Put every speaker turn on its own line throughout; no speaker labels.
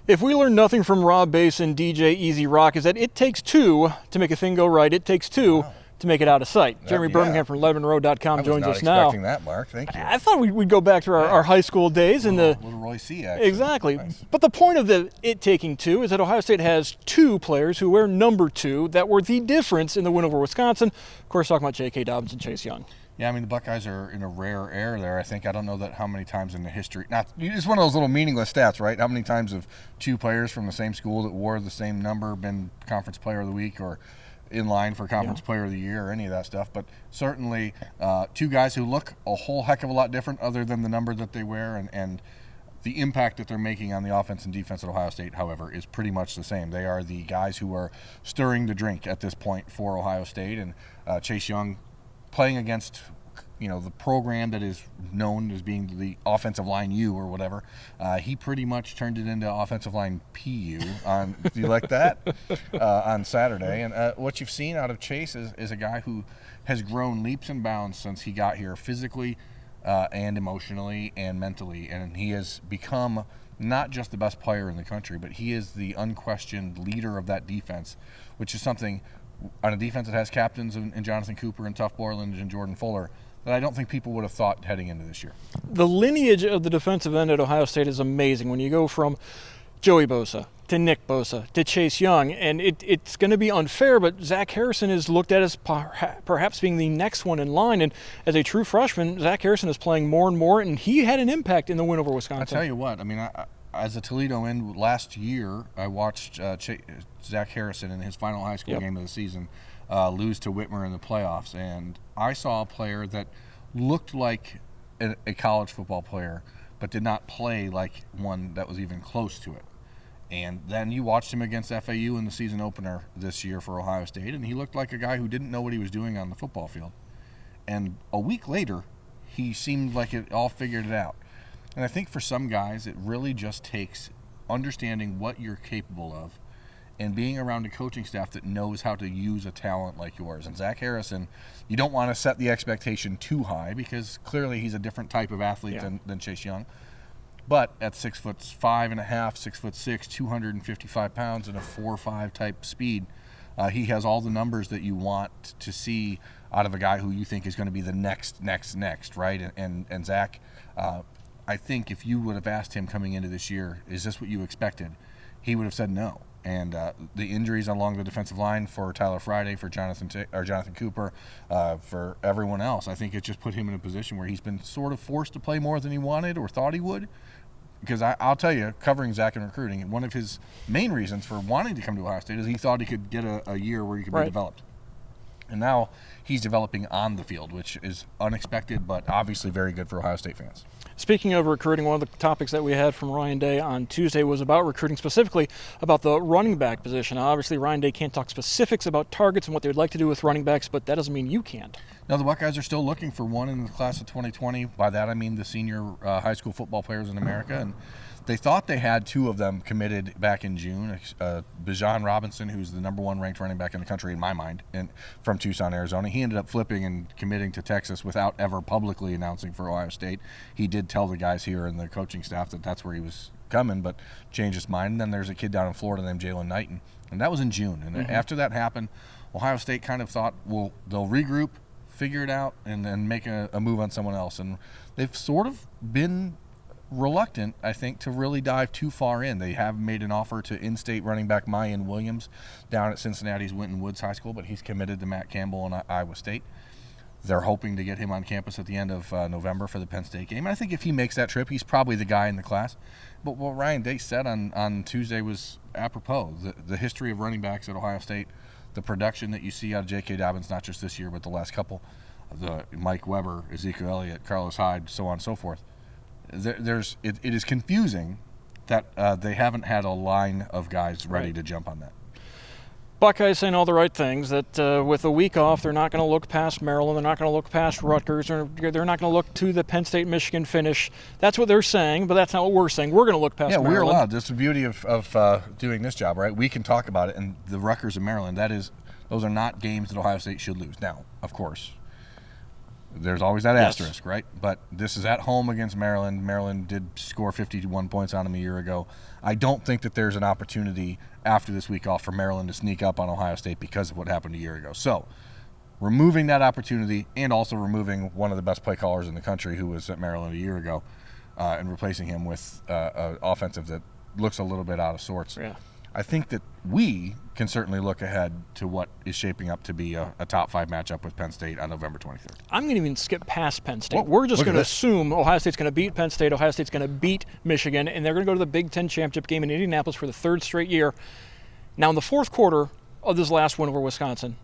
If we learn nothing from Rob Bass and DJ Easy Rock, is that it takes two to make a thing go right. It takes two to make it out of sight. Jeremy Birmingham from LebanonRoad.com joins us now.
I was not expecting that, Mark. Thank you.
I thought we'd go back to our high school days.
Little Roy C. Actually.
Exactly.
Nice.
But the point of it taking two is that Ohio State has two players who wear number 2 that were the difference in the win over Wisconsin. Of course, talking about J.K. Dobbs and Chase Young.
Yeah, I mean, the Buckeyes are in a rare air there. I don't know that how many times in the history. It's one of those little meaningless stats, right? How many times have two players from the same school that wore the same number been Conference Player of the Week or in line for Conference Player of the Year or any of that stuff? But certainly two guys who look a whole heck of a lot different other than the number that they wear, and the impact that they're making on the offense and defense at Ohio State, however, is pretty much the same. They are the guys who are stirring the drink at this point for Ohio State, and Chase Young playing against the program that is known as being the offensive line U or whatever. He pretty much turned it into offensive line PU on do you like that on Saturday. And what you've seen out of Chase is a guy who has grown leaps and bounds since he got here, physically and emotionally and mentally, and he has become not just the best player in the country, but he is the unquestioned leader of that defense, which is something on a defense that has captains in Jonathan Cooper and Tuff Borland and Jordan Fuller that I don't think people would have thought heading into this year.
The lineage of the defensive end at Ohio State is amazing. When you go from Joey Bosa to Nick Bosa to Chase Young, and it's going to be unfair, but Zach Harrison is looked at as perhaps being the next one in line, and as a true freshman, Zach Harrison is playing more and more, and he had an impact in the win over Wisconsin.
I tell you what, I mean, as a Toledo end last year, I watched Zach Harrison in his final high school game of the season lose to Whitmer in the playoffs, and I saw a player that looked like a college football player but did not play like one that was even close to it. And then you watched him against FAU in the season opener this year for Ohio State, and he looked like a guy who didn't know what he was doing on the football field. And a week later, he seemed like it all figured it out. And I think for some guys, it really just takes understanding what you're capable of and being around a coaching staff that knows how to use a talent like yours. And Zach Harrison, you don't want to set the expectation too high because clearly he's a different type of athlete than Chase Young. But at 6'5.5", 6'6", 255 pounds, and a 4.5 type speed, he has all the numbers that you want to see out of a guy who you think is going to be the next, right? And Zach, I think if you would have asked him coming into this year, is this what you expected? He would have said no. And the injuries along the defensive line for Tyler Friday, for Jonathan Cooper, for everyone else, I think it just put him in a position where he's been sort of forced to play more than he wanted or thought he would. Because I'll tell you, covering Zach in recruiting, one of his main reasons for wanting to come to Ohio State is he thought he could get a year where he could be developed. And now he's developing on the field, which is unexpected, but obviously very good for Ohio State fans.
Speaking of recruiting, one of the topics that we had from Ryan Day on Tuesday was about recruiting, specifically about the running back position. Now, obviously, Ryan Day can't talk specifics about targets and what they would like to do with running backs, but that doesn't mean you can't.
No, the Buckeyes are still looking for one in the class of 2020. By that, I mean the senior high school football players in America. And they thought they had two of them committed back in June. Bijan Robinson, who's the number 1 ranked running back in the country in my mind, and from Tucson, Arizona. He ended up flipping and committing to Texas without ever publicly announcing for Ohio State. He did tell the guys here and the coaching staff that that's where he was coming, but changed his mind. And then there's a kid down in Florida named Jalen Knighton, and that was in June. And after that happened, Ohio State kind of thought, well, they'll regroup, figure it out, and then make a move on someone else. And they've sort of been reluctant, I think, to really dive too far in. They have made an offer to in-state running back Mayan Williams down at Cincinnati's Winton Woods High School, but he's committed to Matt Campbell and Iowa State. They're hoping to get him on campus at the end of November for the Penn State game. And I think if he makes that trip, he's probably the guy in the class. But what Ryan Day said on Tuesday was apropos. The history of running backs at Ohio State, the production that you see out of J.K. Dobbins, not just this year, but the last couple, the Mike Weber, Ezekiel Elliott, Carlos Hyde, so on and so forth. It is confusing that they haven't had a line of guys ready to jump on that.
Buckeyes saying all the right things, that with a week off, they're not going to look past Maryland, they're not going to look past Rutgers, they're not going to look to the Penn State-Michigan finish. That's what they're saying, but that's not what we're saying. We're going to look past Maryland.
Yeah, we're allowed. That's the beauty of doing this job, right? We can talk about it, and the Rutgers and Maryland, those are not games that Ohio State should lose. Now, of course, there's always that asterisk, right? But this is at home against Maryland. Maryland did score 51 points on them a year ago. I don't think that there's an opportunity after this week off for Maryland to sneak up on Ohio State because of what happened a year ago. So removing that opportunity and also removing one of the best play callers in the country who was at Maryland a year ago and replacing him with an offensive that looks a little bit out of sorts.
Yeah.
I think that we can certainly look ahead to what is shaping up to be a top 5 matchup with Penn State on November 23rd.
I'm going to even skip past Penn State.
Whoa,
We're just
look
going to
at this.
assume Ohio State's going to beat Penn State, Ohio State's going to beat Michigan, and they're going to go to the Big Ten championship game in Indianapolis for the 3rd straight year. Now, in the 4th quarter of this last win over Wisconsin,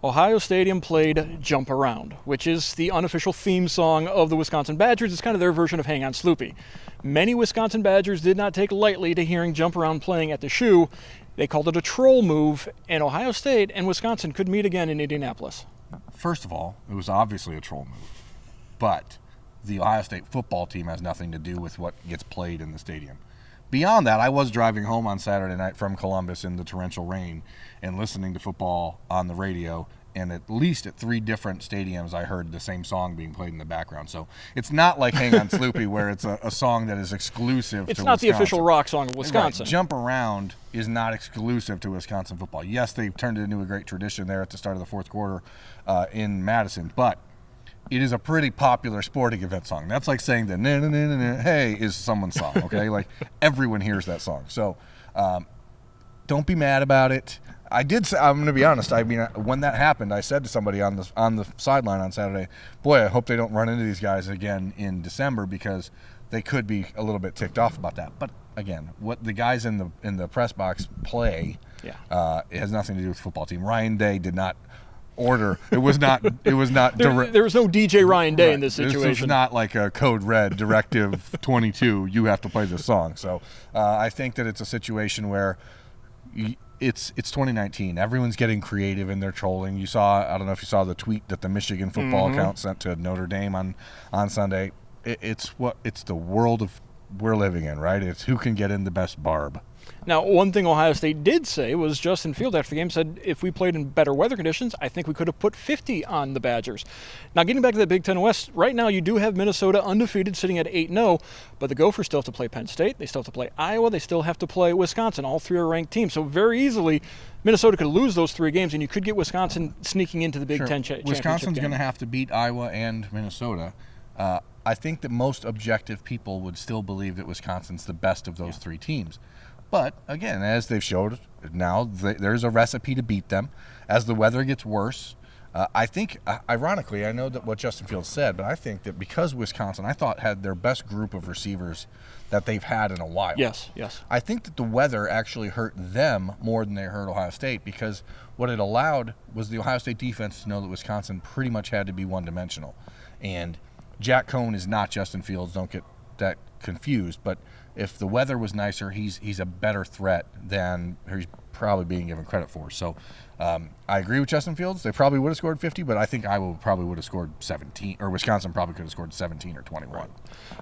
Ohio Stadium played Jump Around, which is the unofficial theme song of the Wisconsin Badgers. It's kind of their version of Hang On Sloopy. Many Wisconsin Badgers did not take lightly to hearing Jump Around playing at the Shoe. They called it a troll move, and Ohio State and Wisconsin could meet again in Indianapolis.
First of all, it was obviously a troll move, but the Ohio State football team has nothing to do with what gets played in the stadium. Beyond that, I was driving home on Saturday night from Columbus in the torrential rain and listening to football on the radio, and at least at 3 different stadiums I heard the same song being played in the background. So it's not like Hang On Sloopy where it's a song that is exclusive to Wisconsin.
It's not the official rock song of Wisconsin.
Right. Jump Around is not exclusive to Wisconsin football. Yes, they've turned it into a great tradition there at the start of the 4th quarter in Madison, but it is a pretty popular sporting event song. That's like saying that na na na na na hey is someone's song, okay? Like everyone hears that song. So don't be mad about it. I'm going to be honest. I mean, when that happened, I said to somebody on the sideline on Saturday, "Boy, I hope they don't run into these guys again in December because they could be a little bit ticked off about that." But again, what the guys in the press box play, it has nothing to do with the football team. Ryan Day did not order. It was not. There was no
DJ Ryan Day in this situation.
This was not like a code red directive 22. You have to play this song. So I think that it's a situation where. It's 2019. Everyone's getting creative in their trolling. I don't know if you saw the tweet that the Michigan football account sent to Notre Dame on Sunday. It's the world we're living in, right? It's who can get in the best barb.
Now, one thing Ohio State did say was Justin Fields after the game said, if we played in better weather conditions, I think we could have put 50 on the Badgers. Now, getting back to the Big Ten West, right now you do have Minnesota undefeated sitting at 8-0, but the Gophers still have to play Penn State, they still have to play Iowa, they still have to play Wisconsin. All 3 are ranked teams. So very easily, Minnesota could lose those 3 games, and you could get Wisconsin sneaking into the Big Ten championship
Wisconsin's
game.
going to have to beat Iowa and Minnesota. I think that most objective people would still believe that Wisconsin's the best of those 3 teams. But, again, as they've showed now, there's a recipe to beat them. As the weather gets worse, I think, ironically, I know that what Justin Fields said, but I think that because Wisconsin, I thought, had their best group of receivers that they've had in a while.
Yes.
I think that the weather actually hurt them more than they hurt Ohio State because what it allowed was the Ohio State defense to know that Wisconsin pretty much had to be one-dimensional. And Jack Cohn is not Justin Fields. Don't get that confused, but if the weather was nicer, he's a better threat than he's probably being given credit for. So I agree with Justin Fields. They probably would have scored 50, but I think Iowa probably would have scored 17, or Wisconsin probably could have scored 17 or 21. Right.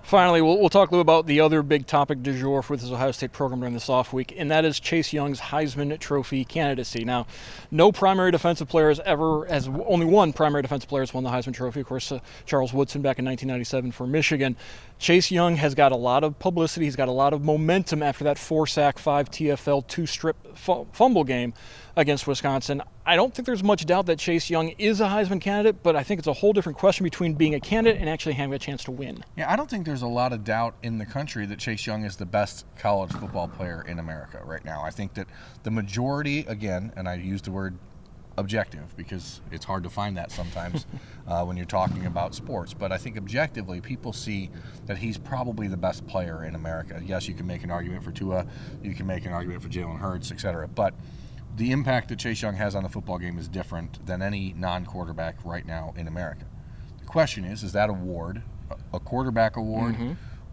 Finally, we'll talk a little about the other big topic du jour for this Ohio State program during this off week, and that is Chase Young's Heisman Trophy candidacy. Now, no primary defensive player has only one primary defensive player has won the Heisman Trophy. Of course, Charles Woodson back in 1997 for Michigan. Chase Young has got a lot of publicity. He's got a lot of momentum after that 4-sack, 5 TFL, 2-strip fumble game against Wisconsin. I don't think there's much doubt that Chase Young is a Heisman candidate, but I think it's a whole different question between being a candidate and actually having a chance to win.
Yeah, I don't think there's a lot of doubt in the country that Chase Young is the best college football player in America right now. I think that the majority, again, and I use the word objective because it's hard to find that sometimes when you're talking about sports, but I think objectively people see that he's probably the best player in America. Yes, you can make an argument for Tua, you can make an argument for Jalen Hurts, etc., but the impact that Chase Young has on the football game is different than any non-quarterback right now in America. The question is that award a quarterback award,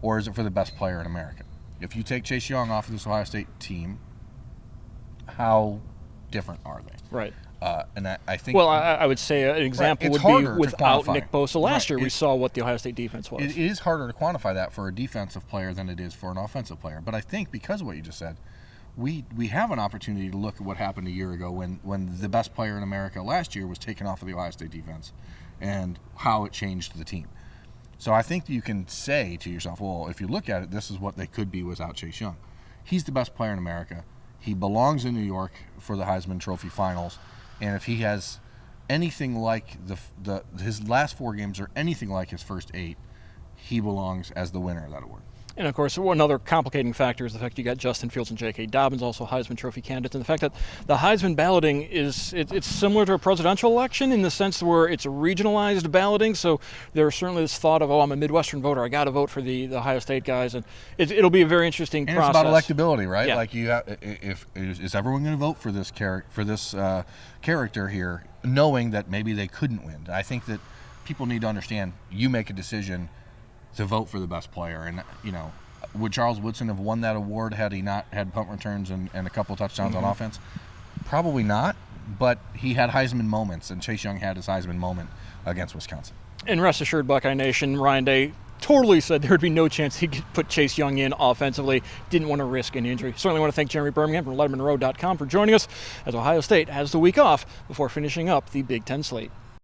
or is it for the best player in America? If you take Chase Young off of this Ohio State team, how different are they?
Right.
And I think...
Well, I would say an example would be without Nick Bosa. Last year we saw what the Ohio State defense was.
It is harder to quantify that for a defensive player than it is for an offensive player. But I think because of what you just said, we have an opportunity to look at what happened a year ago when the best player in America last year was taken off of the Ohio State defense and how it changed the team. So I think you can say to yourself, well, if you look at it, this is what they could be without Chase Young. he's the best player in America. He belongs in New York for the Heisman Trophy finals. And if he has anything like his last 4 games or anything like his first 8, he belongs as the winner of that award.
And, of course, another complicating factor is the fact you got Justin Fields and J.K. Dobbins, also Heisman Trophy candidates, and the fact that the Heisman balloting it's similar to a presidential election in the sense where it's regionalized balloting, so there's certainly this thought of, I'm a Midwestern voter, I got to vote for the Ohio State guys, and it'll be a very interesting
and
process.
It's about electability, right?
Yeah.
Like, is everyone going to vote for this character here, knowing that maybe they couldn't win? I think that people need to understand you make a decision to vote for the best player. And, would Charles Woodson have won that award had he not had punt returns and a couple touchdowns on offense? Probably not, but he had Heisman moments, and Chase Young had his Heisman moment against Wisconsin.
And rest assured, Buckeye Nation, Ryan Day totally said there would be no chance he could put Chase Young in offensively. Didn't want to risk an injury. Certainly want to thank Jeremy Birmingham from LettermanRow.com for joining us as Ohio State has the week off before finishing up the Big Ten slate.